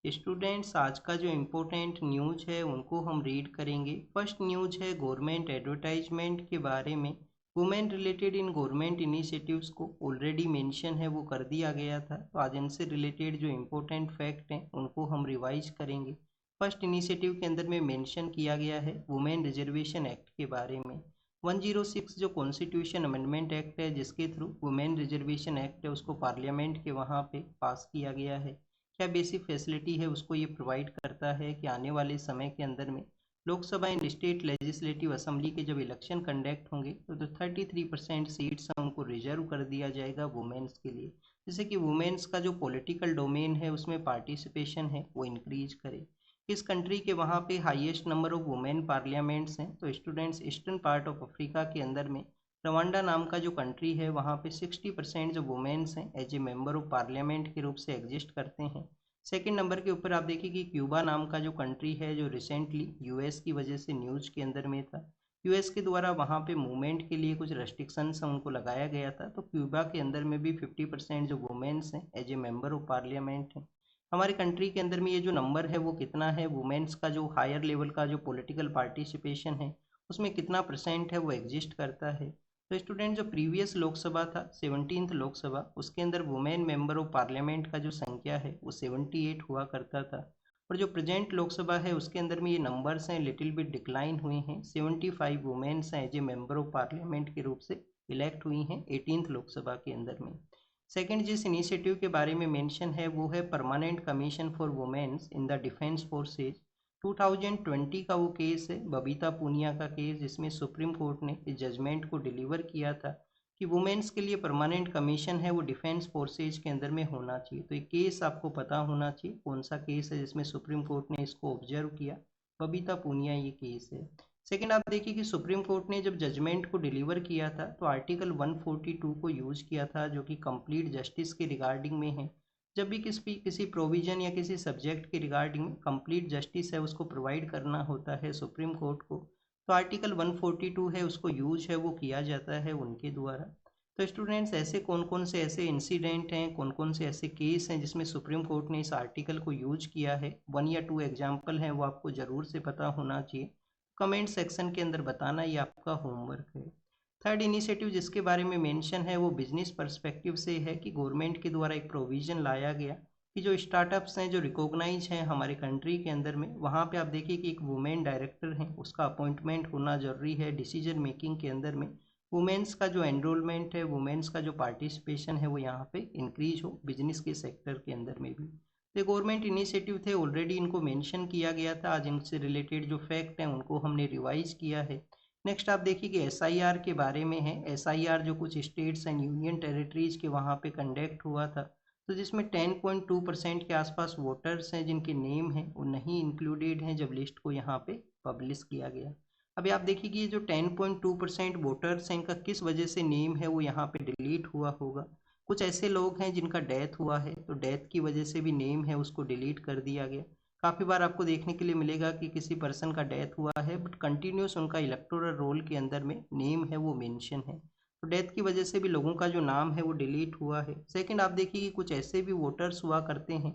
Students, आज का जो इम्पोर्टेंट न्यूज है उनको हम रीड करेंगे। फर्स्ट न्यूज है गवर्नमेंट एडवर्टाइजमेंट के बारे में। Women related in government initiatives को ऑलरेडी मेंशन है, वो कर दिया गया था। तो आज इनसे रिलेटेड जो इम्पोर्टेंट फैक्ट हैं उनको हम रिवाइज करेंगे। फर्स्ट इनिशिएटिव के अंदर में मेंशन किया गया है वुमेन रिजर्वेशन एक्ट के बारे में। 106 जो कॉन्स्टिट्यूशन अमेंडमेंट एक्ट है, जिसके थ्रू वुमेन रिजर्वेशन एक्ट है उसको पार्लियामेंट के वहाँ पे पास किया गया है। क्या बेसिक फैसिलिटी है उसको ये प्रोवाइड करता है कि आने वाले समय के अंदर में Lok Sabha and state legislative assembly के जब इलेक्शन कंडक्ट होंगे तो 33% सीट्स हैं उनको रिजर्व कर दिया जाएगा वुमेन्स के लिए, जिससे कि वुमेन्स का जो पॉलिटिकल डोमेन है उसमें पार्टिसिपेशन है वो इंक्रीज करे। इस कंट्री के वहाँ पे highest number of women parliaments हैं। तो students, eastern part of Africa के अंदर में रवांडा नाम का जो कंट्री है वहाँ पे 60% जो वुमेन्स हैं as a member of parliament के रूप से एग्जिस्ट करते हैं। सेकंड नंबर के ऊपर आप देखिए कि क्यूबा नाम का जो कंट्री है, जो रिसेंटली यूएस की वजह से न्यूज़ के अंदर में था। यूएस के द्वारा वहाँ पे मूवमेंट के लिए कुछ रेस्ट्रिक्शंस उनको लगाया गया था, तो क्यूबा के अंदर में भी 50% जो वुमेन्स हैं as a member of parliament हैं। हमारे कंट्री के अंदर में ये जो नंबर है वो कितना है वुमेन्स का, जो हायर लेवल का जो पॉलिटिकल पार्टिसिपेशन है उसमें कितना परसेंट है वो एग्जिस्ट करता है। तो स्टूडेंट, जो प्रीवियस लोकसभा था 17th लोकसभा, उसके अंदर वुमेन मेंबर ऑफ पार्लियामेंट का जो संख्या है वो 78 हुआ करता था। और जो प्रेजेंट लोकसभा है उसके अंदर में ये नंबर्स हैं लिटिल बिट डिक्लाइन हुए हैं। 75 वुमेन्स हैं as a member of parliament के रूप से इलेक्ट हुई हैं 18th लोकसभा के अंदर में। सेकंड जिस इनिशिएटिव के बारे में मेंशन है वो है permanent commission for womens in the defence forces. 2020 का वो केस है, बबीता पूनिया का केस, जिसमें सुप्रीम कोर्ट ने इस जजमेंट को डिलीवर किया था कि वुमेन्स के लिए परमानेंट कमीशन है वो डिफेंस फोर्सेज के अंदर में होना चाहिए। तो ये केस आपको पता होना चाहिए कौन सा केस है जिसमें सुप्रीम कोर्ट ने इसको ऑब्जर्व किया। बबीता पूनिया ये केस है। सेकंड, आप देखिए कि सुप्रीम कोर्ट ने जब जजमेंट को डिलीवर किया था तो आर्टिकल 142 को यूज़ किया था, जो कि कंप्लीट जस्टिस के रिगार्डिंग में है। जब भी किसी प्रोविजन या किसी सब्जेक्ट के रिगार्डिंग में कंप्लीट जस्टिस है उसको प्रोवाइड करना होता है सुप्रीम कोर्ट को, तो आर्टिकल 142 है उसको यूज है वो किया जाता है उनके द्वारा। तो स्टूडेंट्स, ऐसे कौन कौन से ऐसे इंसिडेंट हैं, कौन कौन से ऐसे केस हैं जिसमें सुप्रीम कोर्ट ने इस आर्टिकल को यूज किया है, 1 या 2 एग्जाम्पल हैं वो आपको ज़रूर से पता होना चाहिए। कमेंट सेक्शन के अंदर बताना, ये आपका होमवर्क है। थर्ड इनिशिएटिव जिसके बारे में मेंशन है वो बिजनेस पर्सपेक्टिव से है कि गवर्नमेंट के द्वारा एक प्रोविज़न लाया गया कि जो स्टार्टअप्स हैं जो रिकॉग्नाइज हैं हमारे कंट्री के अंदर में, वहाँ पे आप देखिए कि एक वुमेन डायरेक्टर हैं, उसका अपॉइंटमेंट होना ज़रूरी है। डिसीजन मेकिंग के अंदर में वुमेन्स का जो एनरोलमेंट है, वुमेन्स का जो पार्टिसिपेशन है वो यहाँ पे इंक्रीज हो बिजनेस के सेक्टर के अंदर में भी। तो गवर्नमेंट इनिशिएटिव थे, ऑलरेडी इनको मेंशन किया गया था। आज इनसे रिलेटेड जो फैक्ट हैं उनको हमने रिवाइज किया है। नेक्स्ट आप देखिए कि एसआईआर के बारे में है। एसआईआर जो कुछ स्टेट्स एंड यूनियन टेरिटरीज के वहाँ पे कंडक्ट हुआ था, तो जिसमें 10.2% के आसपास वोटर्स हैं जिनके नेम हैं वो नहीं इंक्लूडेड हैं जब लिस्ट को यहाँ पे पब्लिश किया गया। अभी आप देखिए कि ये जो 10.2% वोटर्स हैं इनका किस वजह से नेम है वो यहाँ पे डिलीट हुआ होगा। कुछ ऐसे लोग हैं जिनका डेथ हुआ है, तो डेथ की वजह से भी नेम है उसको डिलीट कर दिया गया। काफ़ी बार आपको देखने के लिए मिलेगा कि किसी पर्सन का डेथ हुआ है बट कंटिन्यूस उनका इलेक्टोरल रोल के अंदर में नेम है वो मेंशन है, तो डेथ की वजह से भी लोगों का जो नाम है वो डिलीट हुआ है। सेकंड, आप देखिए कि कुछ ऐसे भी वोटर्स हुआ करते हैं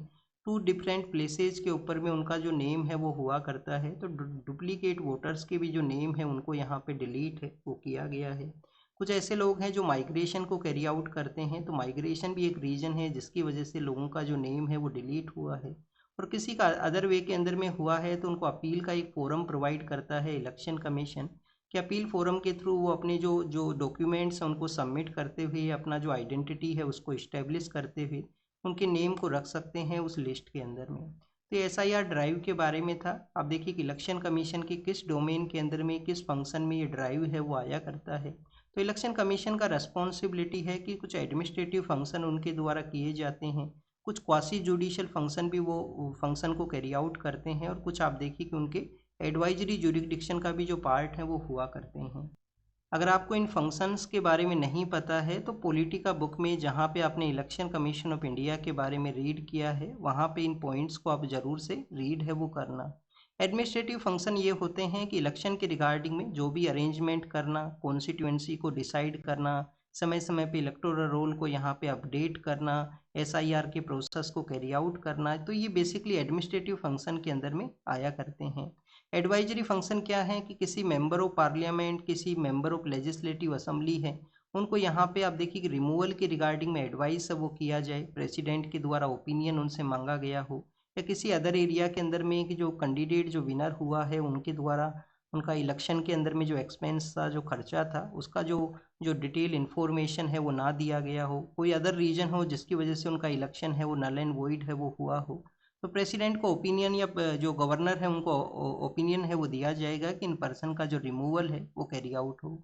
2 डिफरेंट प्लेसेज के ऊपर में उनका जो नेम है वो हुआ करता है, तो डुप्लीकेट वोटर्स के भी जो नेम है उनको यहाँ पे डिलीट है वो किया गया है। कुछ ऐसे लोग हैं जो माइग्रेशन को कैरी आउट करते हैं, तो माइग्रेशन भी एक रीज़न है जिसकी वजह से लोगों का जो नेम है वो डिलीट हुआ है। और किसी का अदर वे के अंदर में हुआ है तो उनको अपील का एक फोरम प्रोवाइड करता है इलेक्शन कमीशन, कि अपील फोरम के थ्रू वो अपने जो जो डॉक्यूमेंट्स हैं उनको सबमिट करते हुए अपना जो आइडेंटिटी है उसको इस्टेब्लिश करते हुए उनके नेम को रख सकते हैं उस लिस्ट के अंदर में। तो एसआईआर ड्राइव के बारे में था। आप देखिए कि इलेक्शन कमीशन के किस डोमेन के अंदर में, किस फंक्शन में ये ड्राइव है वो आया करता है। तो इलेक्शन कमीशन का रेस्पॉन्सिबिलिटी है कि कुछ एडमिनिस्ट्रेटिव फंक्शन उनके द्वारा किए जाते हैं, कुछ क्वासी जुडिशियल फंक्शन भी वो फंक्शन को कैरी आउट करते हैं, और कुछ आप देखिए कि उनके एडवाइजरी जुरिडिक्शन का भी जो पार्ट है वो हुआ करते हैं। अगर आपको इन फंक्शंस के बारे में नहीं पता है तो पॉलिटिका बुक में जहाँ पे आपने इलेक्शन कमीशन ऑफ इंडिया के बारे में रीड किया है वहाँ पे इन पॉइंट्स को आप ज़रूर से रीड है वो करना। एडमिनिस्ट्रेटिव फंक्शन ये होते हैं कि इलेक्शन के रिगार्डिंग में जो भी अरेंजमेंट करना, कॉन्स्टिट्यूएंसी को डिसाइड करना, समय समय पे इलेक्टोरल रोल को यहाँ पे अपडेट करना, SIR के प्रोसेस को कैरी आउट करना, तो ये बेसिकली एडमिनिस्ट्रेटिव फंक्शन के अंदर में आया करते हैं। एडवाइजरी फंक्शन क्या है कि किसी मेंबर ऑफ पार्लियामेंट, किसी मेंबर ऑफ लेजिस्लेटिव असेंबली है, उनको यहाँ पे आप देखिए कि रिमूवल के रिगार्डिंग में एडवाइस है वो किया जाए, प्रेसिडेंट के द्वारा ओपिनियन उनसे मांगा गया हो, या किसी अदर एरिया के अंदर में कि जो कैंडिडेट जो विनर हुआ है उनके द्वारा उनका इलेक्शन के अंदर में जो एक्सपेंस था, जो खर्चा था, उसका जो जो डिटेल इन्फॉर्मेशन है वो ना दिया गया हो, कोई अदर रीजन हो जिसकी वजह से उनका इलेक्शन है वो नल एंड वॉइड है वो हुआ हो, तो प्रेसिडेंट को ओपिनियन या जो गवर्नर है उनको ओपिनियन है वो दिया जाएगा कि इन पर्सन का जो रिमूवल है वो कैरी आउट हो।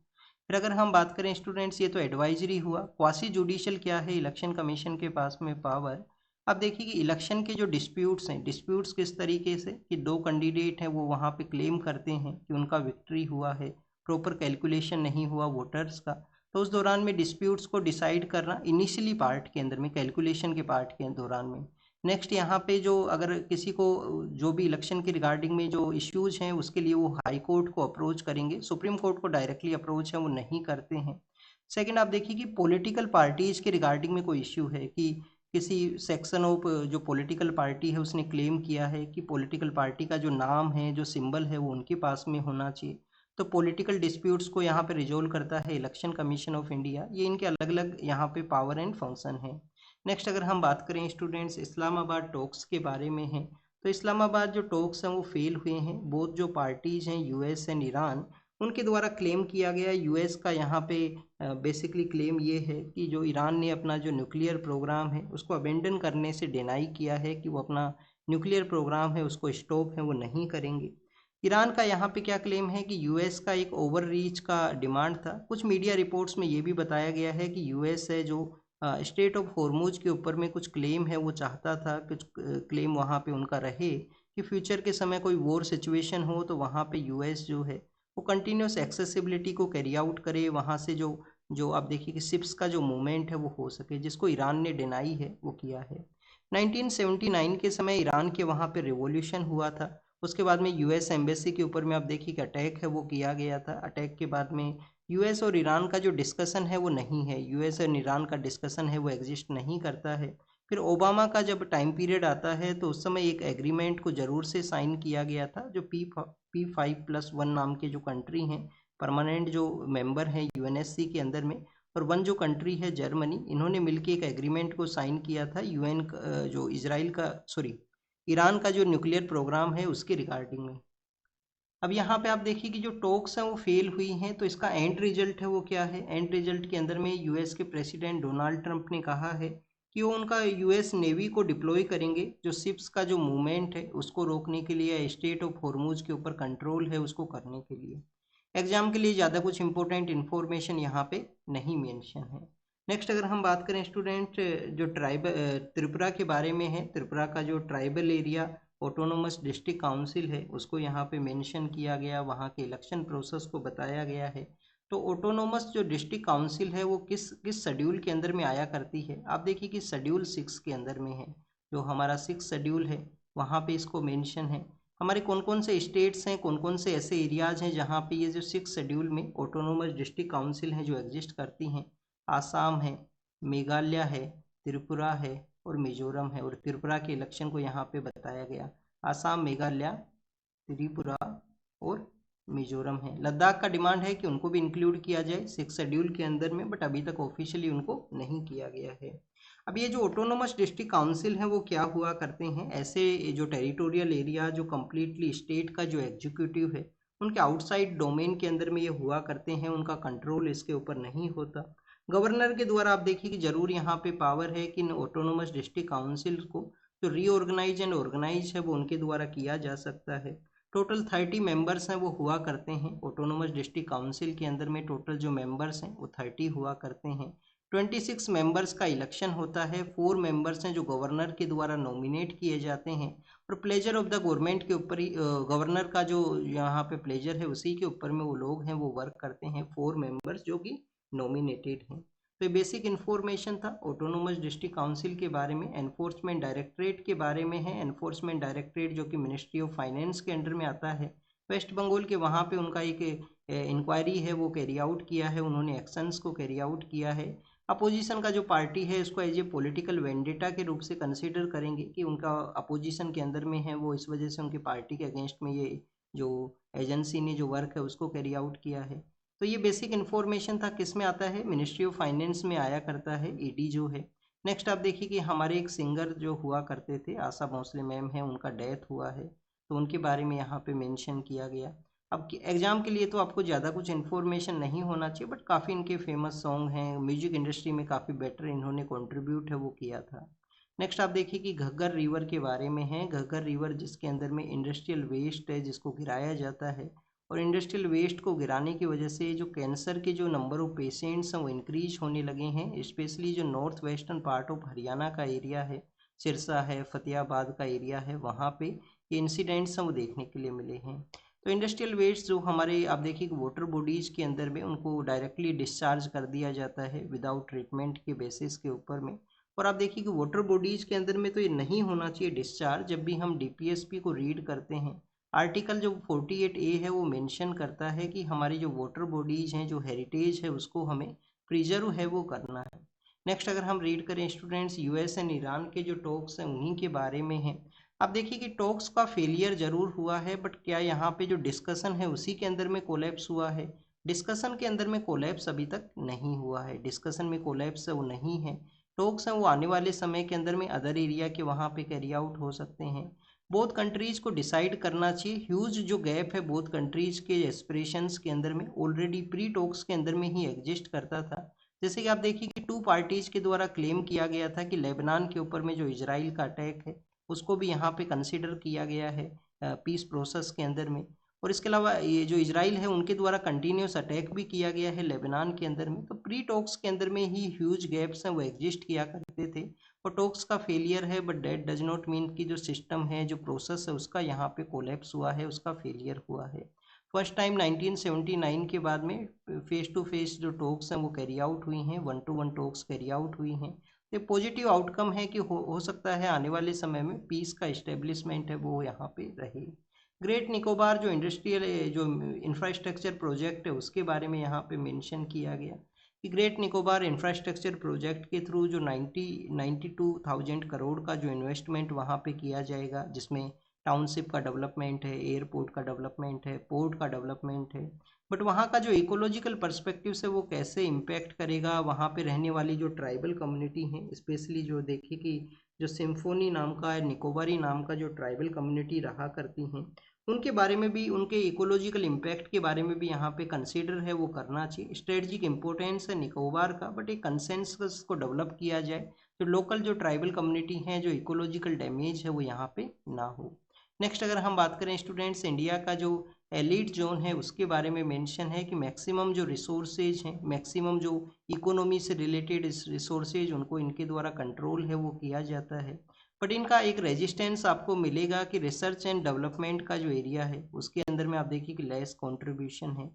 फिर अगर हम बात करें स्टूडेंट्स, ये तो एडवाइजरी हुआ। क्वासी जुडिशियल क्या है? इलेक्शन कमीशन के पास में पावर। अब देखिए कि इलेक्शन के जो डिस्प्यूट्स हैं, डिस्प्यूट्स किस तरीके से कि दो कैंडिडेट हैं वो वहाँ पे क्लेम करते हैं कि उनका विक्ट्री हुआ है, प्रॉपर कैलकुलेशन नहीं हुआ वोटर्स का, तो उस दौरान में डिस्प्यूट्स को डिसाइड करना इनिशियली पार्ट के अंदर में, कैलकुलेशन के पार्ट के दौरान में। नेक्स्ट यहाँ पे जो अगर किसी को जो भी इलेक्शन के रिगार्डिंग में जो इश्यूज हैं उसके लिए वो हाई कोर्ट को अप्रोच करेंगे, सुप्रीम कोर्ट को डायरेक्टली अप्रोच है वो नहीं करते हैं। सेकंड आप देखिए कि पॉलिटिकल पार्टीज के रिगार्डिंग में कोई इश्यू है कि किसी सेक्शन ऑफ जो पॉलिटिकल पार्टी है उसने क्लेम किया है कि पॉलिटिकल पार्टी का जो नाम है, जो सिंबल है वो उनके पास में होना चाहिए, तो पॉलिटिकल डिस्प्यूट्स को यहाँ पे रिजोल्व करता है इलेक्शन कमीशन ऑफ इंडिया। ये इनके अलग अलग यहाँ पे पावर एंड फंक्शन है। नेक्स्ट अगर हम बात करें स्टूडेंट्स इस्लामाबाद टॉक्स के बारे में है, तो इस्लामाबाद जो टॉक्स हैं वो फेल हुए हैं। बोथ जो पार्टीज हैं US एंड ईरान, उनके द्वारा क्लेम किया गया। US का यहाँ पे बेसिकली क्लेम ये है कि जो ईरान ने अपना जो न्यूक्लियर प्रोग्राम है उसको अबेंडन करने से डिनाई किया है कि वो अपना न्यूक्लियर प्रोग्राम है उसको स्टॉप है वो नहीं करेंगे। ईरान का यहाँ पे क्या क्लेम है कि US का एक ओवर रीच का डिमांड था। कुछ मीडिया रिपोर्ट्स में ये भी बताया गया है कि US है जो स्टेट ऑफ हॉर्मुज के ऊपर में कुछ क्लेम है वो चाहता था, कुछ क्लेम वहाँ पे उनका रहे कि फ्यूचर के समय कोई वॉर सिचुएशन हो तो वहाँ पे US जो है वो कंटिन्यूस एक्सेसिबिलिटी को कैरी आउट करे, वहाँ से जो जो आप देखिए कि शिप्स का जो मूवमेंट है वो हो सके, जिसको ईरान ने डिनाई है वो किया है। 1979 के समय ईरान के वहाँ पे रिवॉल्यूशन हुआ था। उसके बाद में US एम्बेसी के ऊपर में आप देखिए कि अटैक है वो किया गया था। अटैक के बाद में US और ईरान का जो डिस्कशन है वो नहीं है, US और ईरान का डिस्कशन है वो एग्जिस्ट नहीं करता है। फिर ओबामा का जब टाइम पीरियड आता है तो उस समय एक एग्रीमेंट को ज़रूर से साइन किया गया था, जो P5+1 नाम के जो कंट्री हैं, परमानेंट जो मेंबर हैं UNSC के अंदर में, और वन जो कंट्री है जर्मनी, इन्होंने मिलकर एक एग्रीमेंट को साइन किया था UN जो इसराइल का ईरान का जो न्यूक्लियर प्रोग्राम है उसके रिगार्डिंग में। अब यहाँ पे आप देखिए कि जो टॉक्स हैं वो फेल हुई हैं, तो इसका एंड रिजल्ट है वो क्या है? एंड रिजल्ट के अंदर में US के प्रेसिडेंट डोनाल्ड ट्रंप ने कहा है कि वो उनका US नेवी को डिप्लॉय करेंगे, जो शिप्स का जो मूवमेंट है उसको रोकने के लिए, स्टेट ऑफ हॉर्मुज के ऊपर कंट्रोल है उसको करने के लिए। एग्जाम के लिए ज़्यादा कुछ इंपॉर्टेंट इन्फॉर्मेशन यहाँ पे नहीं मेंशन है। नेक्स्ट अगर हम बात करें स्टूडेंट जो त्रिपुरा के बारे में है, त्रिपुरा का जो tribal area autonomous district council है उसको यहाँ पे मेंशन किया गया, वहाँ के इलेक्शन प्रोसेस को बताया गया है। तो ऑटोनोमस जो डिस्ट्रिक्ट काउंसिल है वो किस किस शेड्यूल के अंदर में आया करती है? आप देखिए कि शेड्यूल 6 के अंदर में है, जो हमारा 6 शेड्यूल है वहाँ पे इसको मेंशन है। हमारे कौन कौन से स्टेट्स हैं, कौन कौन से ऐसे एरियाज हैं जहाँ पे ये जो 6 शेड्यूल में ऑटोनोमस डिस्ट्रिक्ट काउंसिल हैं जो एग्जिस्ट करती हैं? आसाम है, मेघालय है, त्रिपुरा है और मिजोरम है। और त्रिपुरा के इलेक्शन को यहाँ पे बताया गया। आसाम, मेघालय, त्रिपुरा और मिजोरम है। लद्दाख का डिमांड है कि उनको भी इंक्लूड किया जाए 6 शेड्यूल के अंदर में, बट अभी तक ऑफिशियली उनको नहीं किया गया है। अब ये जो ऑटोनोमस डिस्ट्रिक्ट काउंसिल है वो क्या हुआ करते हैं? ऐसे जो टेरिटोरियल एरिया जो कम्प्लीटली स्टेट का जो एग्जीक्यूटिव है उनके आउटसाइड डोमेन के अंदर में ये हुआ करते हैं, उनका कंट्रोल इसके ऊपर नहीं होता। गवर्नर के द्वारा आप देखिए कि जरूर यहाँ पे पावर है कि ऑटोनोमस डिस्ट्रिक्ट काउंसिल को जो रीऑर्गेनाइज एंड ऑर्गेनाइज है वो उनके द्वारा किया जा सकता है। टोटल 30 मेंबर्स हैं वो हुआ करते हैं ऑटोनोमस डिस्ट्रिक्ट काउंसिल के अंदर में। टोटल जो मेंबर्स हैं वो 30 हुआ करते हैं। 26 मेंबर्स का इलेक्शन होता है। 4 मेंबर्स हैं जो गवर्नर के द्वारा नॉमिनेट किए जाते हैं, और प्लेजर ऑफ द गवर्नमेंट के ऊपर ही गवर्नर का जो यहाँ पे प्लेजर है उसी के ऊपर में वो लोग हैं वो वर्क करते हैं। 4 मेंबर्स जो कि नॉमिनेटेड हैं। तो ये बेसिक इन्फॉर्मेशन था ऑटोनोमस डिस्ट्रिक्ट काउंसिल के बारे में। एनफोर्समेंट डायरेक्टरेट के बारे में है। एनफोर्समेंट डायरेक्टरेट जो कि मिनिस्ट्री ऑफ फाइनेंस के अंडर में आता है, वेस्ट बंगाल के, वहाँ पे उनका एक इंक्वायरी है वो कैरी आउट किया है, उन्होंने एक्शंस को कैरी आउट किया है। अपोजिशन का जो पार्टी है इसको एज ए पॉलिटिकल वेंडेटा के रूप से कंसीडर करेंगे कि उनका अपोजिशन के अंदर में है, वो इस वजह से उनकी पार्टी के अगेंस्ट में ये जो एजेंसी ने जो वर्क है उसको कैरी आउट किया है। तो ये बेसिक इन्फॉर्मेशन था, किस में आता है, मिनिस्ट्री ऑफ फाइनेंस में आया करता है, ईडी जो है। नेक्स्ट आप देखिए कि हमारे एक सिंगर जो हुआ करते थे, आशा भोसले मैम है, उनका डेथ हुआ है, तो उनके बारे में यहाँ पे मेंशन किया गया। अब एग्जाम के लिए तो आपको ज़्यादा कुछ इन्फॉर्मेशन नहीं होना चाहिए, बट काफ़ी इनके फेमस सॉन्ग हैं, म्यूजिक इंडस्ट्री में काफ़ी बेटर इन्होंने कंट्रीब्यूट है वो किया था। नेक्स्ट आप देखिए कि घग्गर रिवर के बारे में है। घग्गर रिवर जिसके अंदर में इंडस्ट्रियल वेस्ट है जिसको गिराया जाता है, और इंडस्ट्रियल वेस्ट को गिराने की वजह से जो कैंसर के जो नंबर ऑफ पेशेंट्स हैं वो इंक्रीज होने लगे हैं, स्पेशली जो north western part of Haryana का एरिया है, सिरसा है, फतेहाबाद का एरिया है, वहाँ पे ये इंसिडेंट्स हैं वो देखने के लिए मिले हैं। तो इंडस्ट्रियल वेस्ट जो हमारे आप देखिए कि वाटर बॉडीज़ के अंदर में उनको डायरेक्टली डिस्चार्ज कर दिया जाता है विदाउट ट्रीटमेंट के बेसिस के ऊपर में। और आप देखिए कि वाटर बॉडीज़ के अंदर में तो ये नहीं होना चाहिए डिस्चार्ज। जब भी हम डीपीएसपी को रीड करते हैं, आर्टिकल जो 48A है वो मेंशन करता है कि हमारी जो वाटर बॉडीज़ हैं, जो हेरिटेज है, उसको हमें प्रिजर्व है वो करना है। नेक्स्ट अगर हम रीड करें स्टूडेंट्स, यूएस एंड ईरान के जो टॉक्स हैं उन्हीं के बारे में है। आप देखिए कि टॉक्स का फेलियर जरूर हुआ है, बट क्या यहाँ पे जो डिस्कशन है उसी के अंदर में कोलैप्स हुआ है? डिस्कशन के अंदर में कोलैप्स अभी तक नहीं हुआ है, डिस्कशन में कोलैप्स वो नहीं है। टॉक्स हैं वो आने वाले समय के अंदर में अदर एरिया के वहाँ पे कैरी आउट हो सकते हैं। बोथ कंट्रीज़ को डिसाइड करना चाहिए, ह्यूज जो गैप है बोथ कंट्रीज़ के एस्पिरेशंस के अंदर में ऑलरेडी प्री टॉक्स के अंदर में ही एग्जिस्ट करता था। जैसे कि आप देखिए कि टू पार्टीज़ के द्वारा क्लेम किया गया था कि लेबनान के ऊपर में जो इजराइल का अटैक है उसको भी यहाँ पे कंसिडर किया गया है पीस प्रोसेस के अंदर में। और इसके अलावा ये जो इजराइल है उनके द्वारा कंटिन्यूस अटैक भी किया गया है लेबनान के अंदर में। तो प्री टॉक्स के अंदर में ही ह्यूज गैप्स हैं वो एग्जिस्ट किया करते थे, और टॉक्स का फेलियर है, but date does not mean कि जो सिस्टम है, जो प्रोसेस है, उसका यहाँ पे कोलैप्स हुआ है, उसका फेलियर हुआ है। फर्स्ट टाइम 1979 के बाद में फेस टू फेस जो टॉक्स हैं वो कैरी आउट हुई हैं, 1-to-1 टॉक्स कैरी आउट हुई हैं। तो पॉजिटिव आउटकम है कि हो सकता है आने वाले समय में पीस का इस्टेब्लिशमेंट है वो यहाँ पे रहे। ग्रेट निकोबार जो इंडस्ट्रियल जो इंफ्रास्ट्रक्चर प्रोजेक्ट है उसके बारे में यहाँ पे मेंशन किया गया कि ग्रेट निकोबार इंफ्रास्ट्रक्चर प्रोजेक्ट के थ्रू जो 92,000 करोड़ का जो इन्वेस्टमेंट वहाँ पे किया जाएगा, जिसमें टाउनशिप का डेवलपमेंट है, एयरपोर्ट का डेवलपमेंट है, पोर्ट का डेवलपमेंट है, बट वहाँ का जो इकोलॉजिकल पर्सपेक्टिव से वो कैसे इम्पैक्ट करेगा वहाँ पे रहने वाली जो ट्राइबल कम्युनिटी हैं, स्पेशली जो देखिए कि जो सिम्फोनी नाम का है, निकोबारी नाम का जो ट्राइबल कम्युनिटी रहा करती हैं, उनके बारे में भी, उनके इकोलॉजिकल इम्पैक्ट के बारे में भी यहाँ पे कंसीडर है वो करना चाहिए। स्ट्रेटजिक इंपॉर्टेंस है निकोबार का, बट एक कंसेंसस को डेवलप किया जाए तो लोकल जो ट्राइबल कम्युनिटी हैं, जो इकोलॉजिकल डैमेज है वो यहाँ पे ना हो। नेक्स्ट अगर हम बात करें स्टूडेंट्स, इंडिया का जो एलिट जोन है उसके बारे में मेंशन है कि मैक्सिमम जो रिसोर्सेज हैं, मैक्सिमम जो इकोनॉमी से रिलेटेड रिसोर्सेज उनको इनके द्वारा कंट्रोल है वो किया जाता है, बट इनका एक रेजिस्टेंस आपको मिलेगा कि रिसर्च एंड डेवलपमेंट का जो एरिया है उसके अंदर में आप देखिए कि लेस कंट्रीब्यूशन है।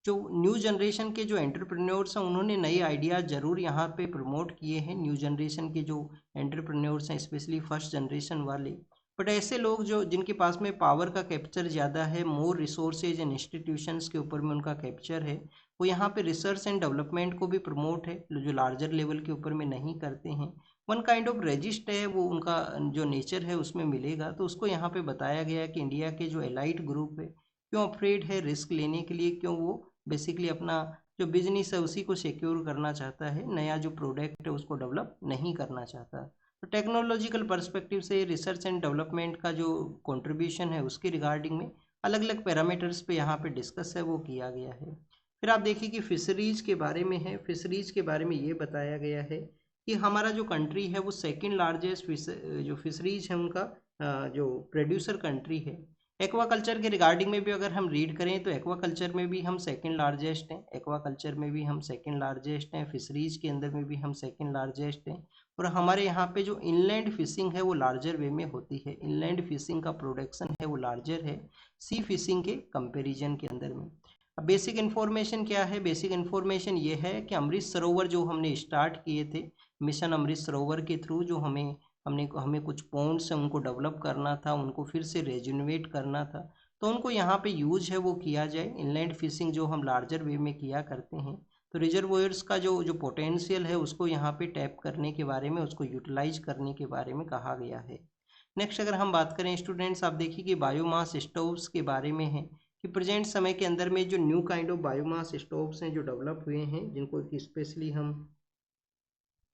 जो न्यू जनरेशन के जो एंटरप्रेन्योर्स हैं उन्होंने नए आइडियाज़ ज़रूर यहाँ पे प्रमोट किए हैं, न्यू जनरेशन के जो एंटरप्रेन्योर्स हैं स्पेशली फर्स्ट जनरेशन वाले, बट ऐसे लोग जो जिनके पास में पावर का कैप्चर ज़्यादा है, मोर रिसोर्सेज एंड इंस्टीट्यूशंस के ऊपर में उनका कैप्चर है, वो यहाँ पे रिसर्च एंड डेवलपमेंट को भी प्रमोट है, जो लार्जर लेवल के ऊपर में नहीं करते हैं। वन काइंड ऑफ रजिस्ट है वो उनका जो नेचर है उसमें मिलेगा। तो उसको यहाँ पे बताया गया है कि इंडिया के जो एलाइट ग्रुप है क्यों अफ्रेड है रिस्क लेने के लिए, क्यों वो बेसिकली अपना जो बिजनेस है उसी को सिक्योर करना चाहता है, नया जो प्रोडक्ट है उसको डेवलप नहीं करना चाहता। तो टेक्नोलॉजिकल पर्सपेक्टिव से रिसर्च एंड डेवलपमेंट का जो कंट्रीब्यूशन है उसके रिगार्डिंग में अलग अलग पैरामीटर्स पे यहाँ पे डिस्कस है वो किया गया है। फिर आप देखिए कि फिशरीज के बारे में है। फिशरीज के बारे में ये बताया गया है कि हमारा जो कंट्री है वो सेकंड लार्जेस्ट जो फिशरीज है उनका जो प्रोड्यूसर कंट्री है। एक्वाकल्चर के रिगार्डिंग में भी अगर हम रीड करें तो एक्वाकल्चर में भी हम सेकंड लार्जेस्ट हैं, एक्वाकल्चर में भी हम सेकंड लार्जेस्ट हैं, फिशरीज के अंदर में भी हम सेकंड लार्जेस्ट हैं। और हमारे यहाँ पे जो इनलैंड फिशिंग है वो लार्जर वे में होती है, इनलैंड फिशिंग का प्रोडक्शन है वो लार्जर है सी फिशिंग के कंपेरिजन के अंदर में। अब बेसिक इन्फॉर्मेशन क्या है? बेसिक इन्फॉर्मेशन ये है कि अमृत सरोवर जो हमने स्टार्ट किए थे, मिशन अमृत सरोवर के थ्रू जो हमें कुछ पॉन्ड्स हैं उनको डेवलप करना था, उनको फिर से रेजुनवेट करना था। तो उनको यहाँ पे यूज है वो किया जाए। इनलैंड फिशिंग जो हम लार्जर वे में किया करते हैं, तो रिजर्वोयर्स का जो जो पोटेंशियल है उसको यहाँ पे टैप करने के बारे में, उसको यूटिलाइज करने के बारे में कहा गया है। नेक्स्ट अगर हम बात करें स्टूडेंट्स, आप देखिए कि बायोमास स्टोव्स के बारे में है कि प्रेजेंट समय के अंदर में जो new kind of biomass stoves हैं जो डेवलप हुए हैं, जिनको कि स्पेशली हम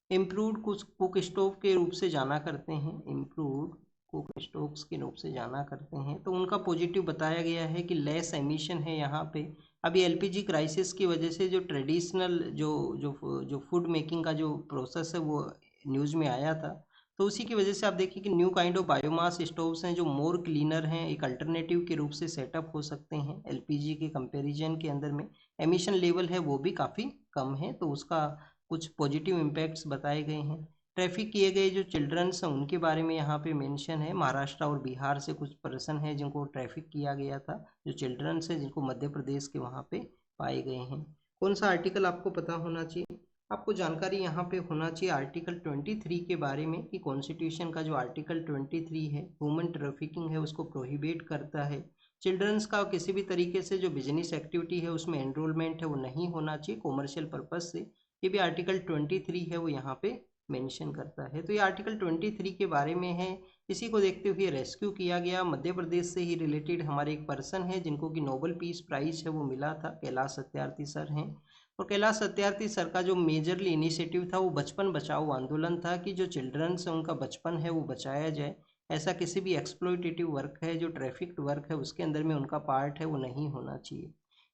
इम्प्रूव्ड कुक स्टोव के रूप से जाना करते हैं, इम्प्रूव्ड कुक स्टोव्स के रूप से जाना करते हैं, तो उनका पॉजिटिव बताया गया है कि लेस एमिशन है यहाँ पे। अभी एलपीजी क्राइसिस की वजह से जो ट्रेडिशनल जो जो जो फूड मेकिंग का जो प्रोसेस है वो न्यूज़ में आया था, तो उसी की वजह से आप देखिए कि new kind of biomass stoves हैं जो मोर क्लीनर हैं, एक अल्टरनेटिव के रूप से सेटअप हो सकते हैं एलपीजी के कंपैरिजन के अंदर में। एमिशन लेवल है वो भी काफ़ी कम है, तो उसका कुछ पॉजिटिव इम्पैक्ट्स बताए गए हैं। ट्रैफिक किए गए जो चिल्ड्रंस हैं उनके बारे में यहाँ पे मेंशन है। महाराष्ट्र और बिहार से कुछ पर्सन हैं जिनको ट्रैफिक किया गया था, जो चिल्ड्रंस हैं जिनको मध्य प्रदेश के वहाँ पे पाए गए हैं। कौन सा आर्टिकल आपको पता होना चाहिए? आपको जानकारी यहाँ पे होना चाहिए आर्टिकल 23 के बारे में कि कॉन्स्टिट्यूशन का जो आर्टिकल 23 है ह्यूमन ट्रैफिकिंग है उसको प्रोहिबिट करता है। चिल्ड्रंस का किसी भी तरीके से जो बिजनेस एक्टिविटी है उसमें एनरोलमेंट है वो नहीं होना चाहिए कॉमर्शियल पर्पज से। ये भी आर्टिकल 23 है वो यहाँ पे मेंशन करता है। तो ये आर्टिकल 23 के बारे में है। इसी को देखते हुए रेस्क्यू किया गया। मध्य प्रदेश से ही रिलेटेड हमारे एक पर्सन है जिनको कि नोबेल पीस प्राइज है वो मिला था, कैलाश सत्यार्थी सर हैं। और कैलाश सत्यार्थी सर का जो मेजरली इनिशिएटिव था वो बचपन बचाओ आंदोलन था कि जो चिल्ड्रंस है उनका बचपन है वो बचाया जाए। ऐसा किसी भी एक्सप्लॉयटेटिव वर्क है जो ट्रैफिक्ड वर्क है उसके अंदर में उनका पार्ट है वो नहीं होना चाहिए।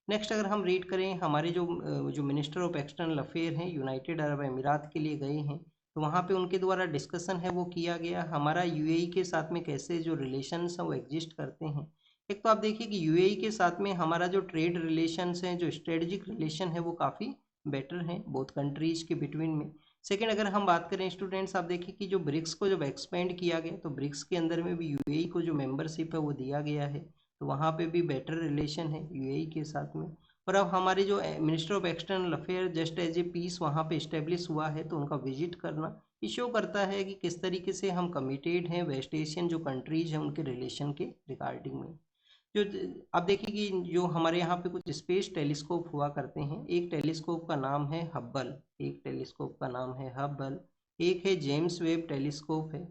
नेक्स्ट अगर हम रीड करें, हमारे जो मिनिस्टर ऑफ एक्सटर्नल अफेयर हैं यूनाइटेड अरब अमीरात के लिए गए हैं, तो वहाँ पे उनके द्वारा डिस्कशन है वो किया गया हमारा यूएई के साथ में कैसे जो रिलेशंस हैं वो एग्जिस्ट करते हैं। एक तो आप देखिए कि यूएई के साथ में हमारा जो ट्रेड रिलेशंस हैं, जो स्ट्रेटजिक रिलेशन है वो काफ़ी बेटर हैं बोथ कंट्रीज के बिटवीन में। सेकेंड अगर हम बात करें स्टूडेंट्स, आप देखिए कि जो ब्रिक्स को जब एक्सपेंड किया गया तो ब्रिक्स के अंदर में भी यूएई को जो मेंबरशिप है वो दिया गया है, तो वहाँ पे भी बेटर रिलेशन है यूएई के साथ में। और अब हमारे जो minister of external affair just as a peace वहाँ पे इस्टेब्लिश हुआ है, तो उनका विजिट करना ये शो करता है कि किस तरीके से हम कमिटेड हैं वेस्ट एशियन जो कंट्रीज हैं उनके रिलेशन के रिगार्डिंग में। जो आप देखिए कि जो हमारे यहाँ पे कुछ स्पेस टेलीस्कोप हुआ करते हैं, एक टेलीस्कोप का नाम है हब्बल, एक टेलीस्कोप का नाम है हब्बल, एक है जेम्स वेब टेलीस्कोप है।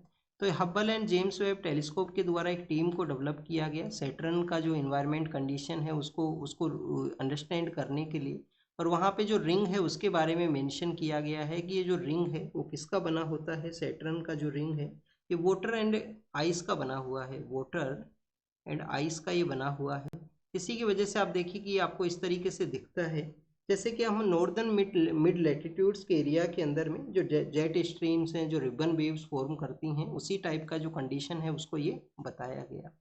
तो Hubble and James Webb telescope के द्वारा एक टीम को डेवलप किया गया सैटर्न का जो इन्वायरमेंट कंडीशन है उसको उसको अंडरस्टैंड करने के लिए। और वहाँ पे जो रिंग है उसके बारे में मेंशन किया गया है कि ये जो रिंग है वो किसका बना होता है। सैटर्न का जो रिंग है ये वाटर एंड आइस का बना हुआ है, वाटर एंड आइस का ये बना हुआ है। इसी की वजह से आप देखिए कि आपको इस तरीके से दिखता है जैसे कि हम नॉर्दर्न मिड लेटीट्यूड्स के एरिया के अंदर में जो जेट स्ट्रीम्स हैं जो रिबन वेव्स फॉर्म करती हैं उसी टाइप का जो कंडीशन है उसको ये बताया गया।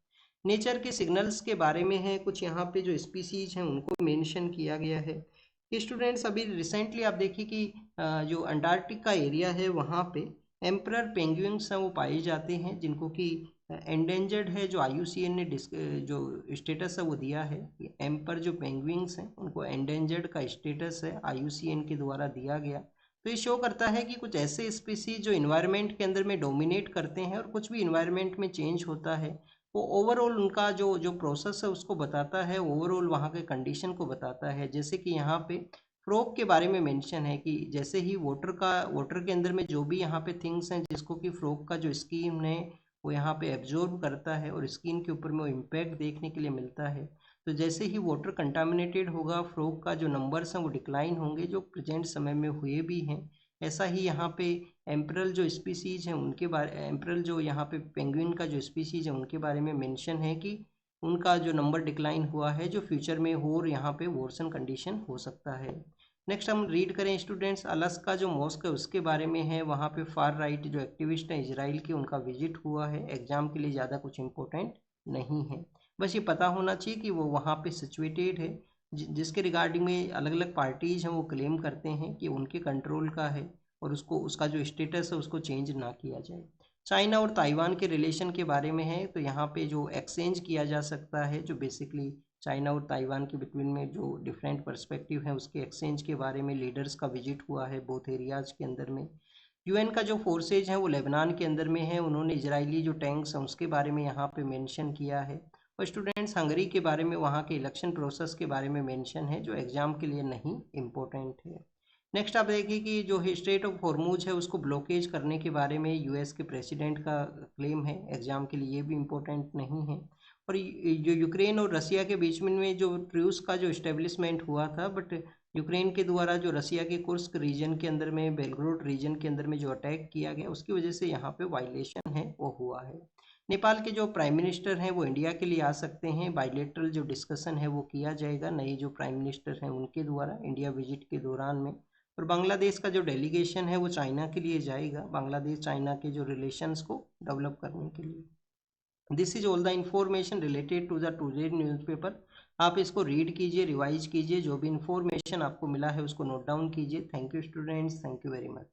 नेचर के सिग्नल्स के बारे में है, कुछ यहाँ पे जो स्पीसीज हैं उनको मेंशन किया गया है। स्टूडेंट्स अभी रिसेंटली आप देखिए कि जो अंटार्कटिक का एरिया है वहाँ पे एम्परर पेंगुइन्स हैं वो पाए जाते हैं जिनको कि एंडेंजर्ड है। जो आईयूसीएन ने जो स्टेटस है वो दिया है, एम्पर जो पेंगुइन्स हैं उनको एंडेंजर्ड का स्टेटस है आईयूसीएन के द्वारा दिया गया। तो ये शो करता है कि कुछ ऐसे स्पीसीज जो इन्वायरमेंट के अंदर में डोमिनेट करते हैं और कुछ भी इन्वायरमेंट में चेंज होता है वो ओवरऑल उनका जो जो प्रोसेस है उसको बताता है, ओवरऑल वहाँ के कंडीशन को बताता है। जैसे कि यहाँ पे फ्रॉग के बारे में मेंशन है कि जैसे ही वाटर के अंदर में जो भी यहाँ पे थिंग्स हैं जिसको कि फ्रॉग का जो स्किन है वो यहाँ पे एब्जॉर्ब करता है और स्किन के ऊपर में वो इम्पैक्ट देखने के लिए मिलता है। तो जैसे ही वाटर कंटामिनेटेड होगा फ्रॉग का जो नंबर्स हैं वो डिक्लाइन होंगे, जो प्रेजेंट समय में हुए भी हैं। ऐसा ही यहाँ पे एम्परल जो स्पीसीज हैं उनके बारे एम्परल जो यहाँ पे पेंगुइन का जो स्पीसीज है उनके बारे में मेंशन है कि उनका जो नंबर डिक्लाइन हुआ है जो फ्यूचर में हो और यहाँ पे वॉर्सन कंडीशन हो सकता है। नेक्स्ट हम रीड करें स्टूडेंट्स, अलास्का जो मॉस्क है उसके बारे में है। वहाँ पे फार राइट जो एक्टिविस्ट हैं इजराइल के उनका विजिट हुआ है। एग्जाम के लिए ज़्यादा कुछ इंपॉर्टेंट नहीं है, बस ये पता होना चाहिए कि वो वहाँ पे सिचुएटेड है जिसके रिगार्डिंग में अलग अलग पार्टीज हैं वो क्लेम करते हैं कि उनके कंट्रोल का है और उसको उसका जो स्टेटस है उसको चेंज ना किया जाए। चाइना और ताइवान के रिलेशन के बारे में है, तो यहाँ पे जो एक्सचेंज किया जा सकता है जो बेसिकली चाइना और ताइवान के बिटवीन में जो डिफरेंट पर्सपेक्टिव है उसके एक्सचेंज के बारे में लीडर्स का विजिट हुआ है बोथ एरियाज़ के अंदर में। यूएन का जो फोर्सेज है वो लेबनान के अंदर में है, उन्होंने इजरायली जो टैंक्स हैं उसके बारे में यहाँ पे मेंशन किया है। और स्टूडेंट्स हंगरी के बारे में वहाँ के इलेक्शन प्रोसेस के बारे में मेंशन है, जो एग्जाम के लिए नहीं इम्पोर्टेंट है। नेक्स्ट आप देखिए कि जो स्ट्रेट ऑफ हॉर्मुज है उसको ब्लॉकेज करने के बारे में यूएस के प्रेसिडेंट का क्लेम है, एग्जाम के लिए ये भी इम्पोर्टेंट नहीं है। और जो यूक्रेन और रसिया के बीच में जो ट्रूस का जो इस्टेब्लिशमेंट हुआ था, बट यूक्रेन के द्वारा जो रसिया के कुर्स्क रीजन के अंदर में, बेलग्रोड रीजन के अंदर में जो अटैक किया गया, उसकी वजह से यहाँ पे वायलेशन है वो हुआ है। नेपाल के जो प्राइम मिनिस्टर हैं वो इंडिया के लिए आ सकते हैं, बायलैटरल जो डिस्कशन है वो किया जाएगा नए जो प्राइम मिनिस्टर हैं उनके द्वारा इंडिया विजिट के दौरान में। और बांग्लादेश का जो डेलीगेशन है वो चाइना के लिए जाएगा, बांग्लादेश चाइना के जो रिलेशंस को डेवलप करने के लिए। This is all the information related to the today newspaper. आप इसको रीड कीजिए, रिवाइज कीजिए, जो भी इंफॉर्मेशन आपको मिला है उसको नोट डाउन कीजिए। Thank you students, thank you very much.